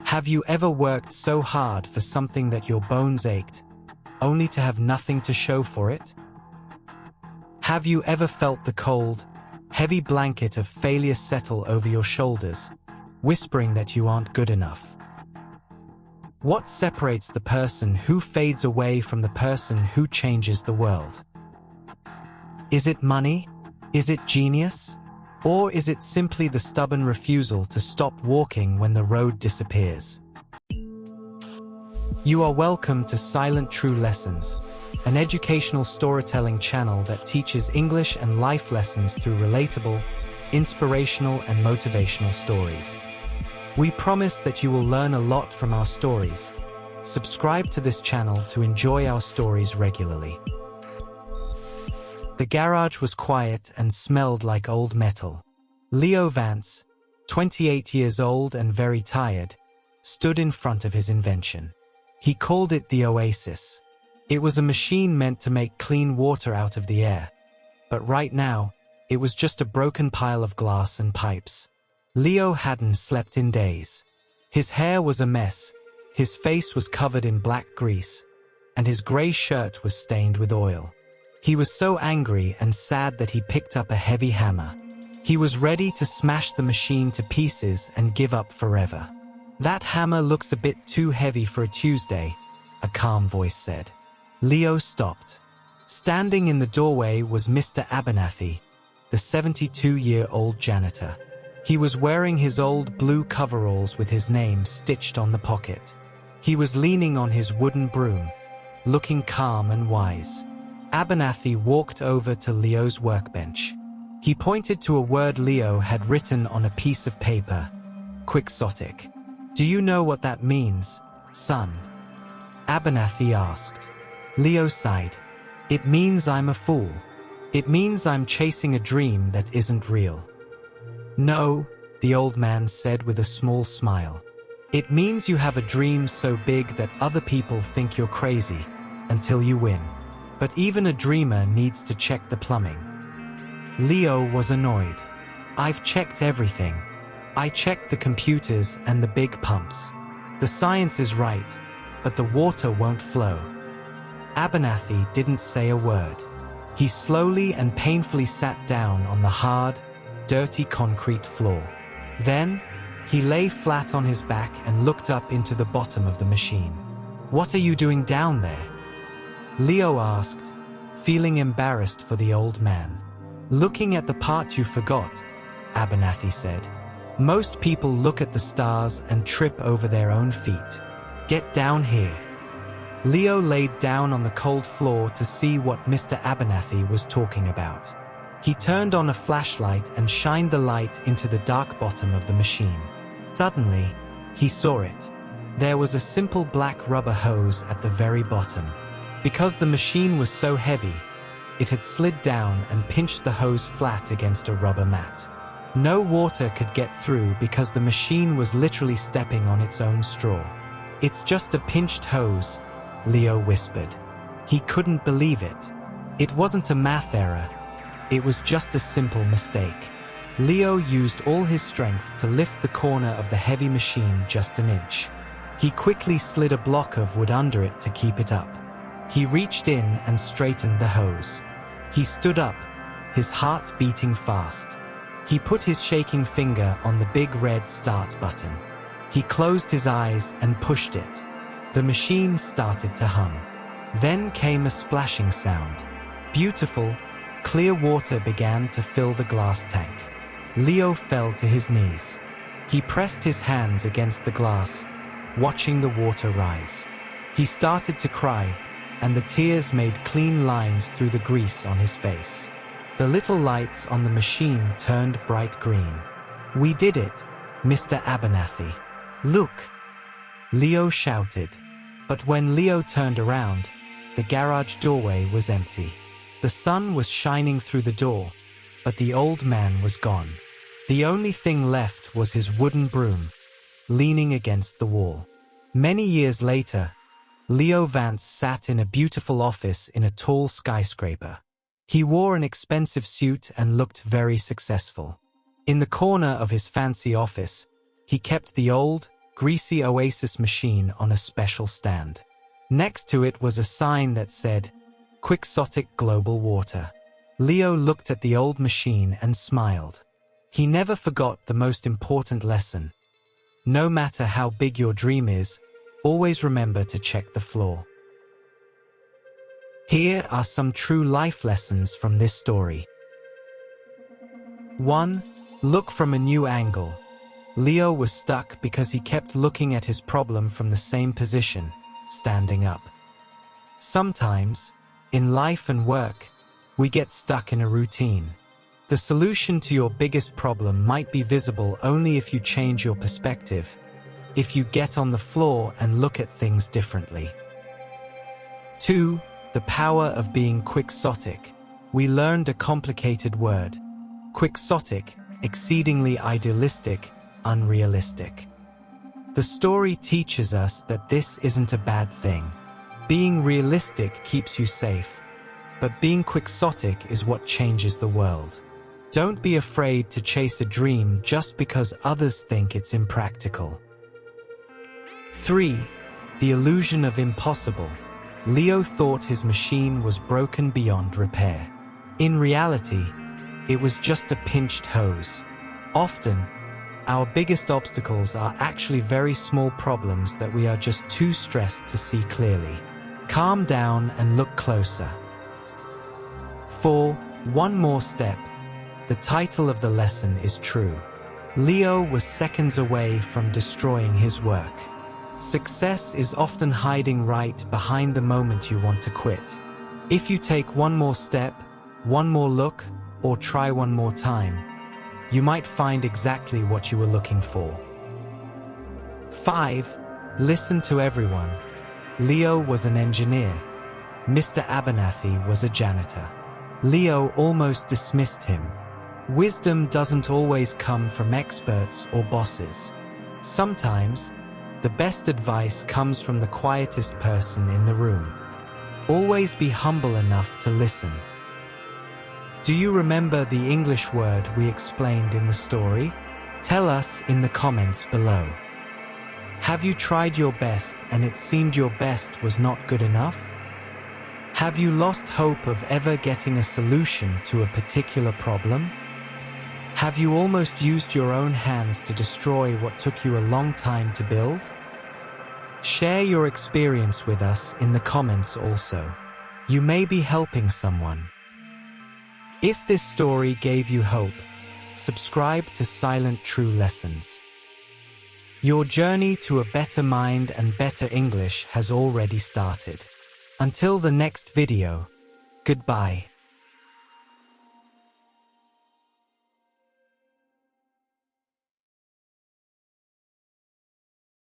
Have you ever worked so hard for something that your bones ached, only to have nothing to show for it? Have you ever felt the cold, heavy blanket of failure settle over your shoulders, whispering that you aren't good enough? What separates the person who fades away from the person who changes the world? Is it money? Is it genius? Or is it simply the stubborn refusal to stop walking when the road disappears? You are welcome to Silent True Lessons, an educational storytelling channel that teaches English and life lessons through relatable, inspirational, and motivational stories. We promise that you will learn a lot from our stories. Subscribe to this channel to enjoy our stories regularly. The garage was quiet and smelled like old metal. Leo Vance, 28 years old and very tired, stood in front of his invention. He called it the Oasis. It was a machine meant to make clean water out of the air. But right now, it was just a broken pile of glass and pipes. Leo hadn't slept in days. His hair was a mess, his face was covered in black grease, and his gray shirt was stained with oil. He was so angry and sad that he picked up a heavy hammer. He was ready to smash the machine to pieces and give up forever. "That hammer looks a bit too heavy for a Tuesday," a calm voice said. Leo stopped. Standing in the doorway was Mr. Abernathy, the 72-year-old janitor. He was wearing his old blue coveralls with his name stitched on the pocket. He was leaning on his wooden broom, looking calm and wise. Abernathy walked over to Leo's workbench. He pointed to a word Leo had written on a piece of paper: Quixotic. "Do you know what that means, son?" Abernathy asked. Leo sighed. "It means I'm a fool. It means I'm chasing a dream that isn't real." "No," the old man said with a small smile. "It means you have a dream so big that other people think you're crazy, until you win. But even a dreamer needs to check the plumbing." Leo was annoyed. "I've checked everything. I checked the computers and the big pumps. The science is right, but the water won't flow." Abernathy didn't say a word. He slowly and painfully sat down on the hard, dirty concrete floor. Then, he lay flat on his back and looked up into the bottom of the machine. "What are you doing down there?" Leo asked, feeling embarrassed for the old man. "Looking at the part you forgot," Abernathy said. "Most people look at the stars and trip over their own feet. Get down here." Leo laid down on the cold floor to see what Mr. Abernathy was talking about. He turned on a flashlight and shined the light into the dark bottom of the machine. Suddenly, he saw it. There was a simple black rubber hose at the very bottom. Because the machine was so heavy, it had slid down and pinched the hose flat against a rubber mat. No water could get through because the machine was literally stepping on its own straw. "It's just a pinched hose," Leo whispered. He couldn't believe it. It wasn't a math error. It was just a simple mistake. Leo used all his strength to lift the corner of the heavy machine just an inch. He quickly slid a block of wood under it to keep it up. He reached in and straightened the hose. He stood up, his heart beating fast. He put his shaking finger on the big red start button. He closed his eyes and pushed it. The machine started to hum. Then came a splashing sound. Beautiful, clear water began to fill the glass tank. Leo fell to his knees. He pressed his hands against the glass, watching the water rise. He started to cry, and the tears made clean lines through the grease on his face. The little lights on the machine turned bright green. "We did it, Mr. Abernathy. Look!" Leo shouted. But when Leo turned around, the garage doorway was empty. The sun was shining through the door, but the old man was gone. The only thing left was his wooden broom, leaning against the wall. Many years later, Leo Vance sat in a beautiful office in a tall skyscraper. He wore an expensive suit and looked very successful. In the corner of his fancy office, he kept the old, greasy Oasis machine on a special stand. Next to it was a sign that said, Quixotic Global Water. Leo looked at the old machine and smiled. He never forgot the most important lesson. No matter how big your dream is, always remember to check the floor. Here are some true life lessons from this story. 1. Look from a new angle. Leo was stuck because he kept looking at his problem from the same position, standing up. Sometimes, in life and work, we get stuck in a routine. The solution to your biggest problem might be visible only if you change your perspective, if you get on the floor and look at things differently. 2. The power of being quixotic. We learned a complicated word. Quixotic, exceedingly idealistic, unrealistic. The story teaches us that this isn't a bad thing. Being realistic keeps you safe, but being quixotic is what changes the world. Don't be afraid to chase a dream just because others think it's impractical. 3. The illusion of impossible. Leo thought his machine was broken beyond repair. In reality, it was just a pinched hose. Often, our biggest obstacles are actually very small problems that we are just too stressed to see clearly. Calm down and look closer. 4. One more step. The title of the lesson is true. Leo was seconds away from destroying his work. Success is often hiding right behind the moment you want to quit. If you take one more step, one more look, or try one more time, you might find exactly what you were looking for. 5. Listen to everyone. Leo was an engineer. Mr. Abernathy was a janitor. Leo almost dismissed him. Wisdom doesn't always come from experts or bosses. Sometimes, the best advice comes from the quietest person in the room. Always be humble enough to listen. Do you remember the English word we explained in the story? Tell us in the comments below. Have you tried your best and it seemed your best was not good enough? Have you lost hope of ever getting a solution to a particular problem? Have you almost used your own hands to destroy what took you a long time to build? Share your experience with us in the comments also. You may be helping someone. If this story gave you hope, subscribe to Silent True Lessons. Your journey to a better mind and better English has already started. Until the next video, goodbye.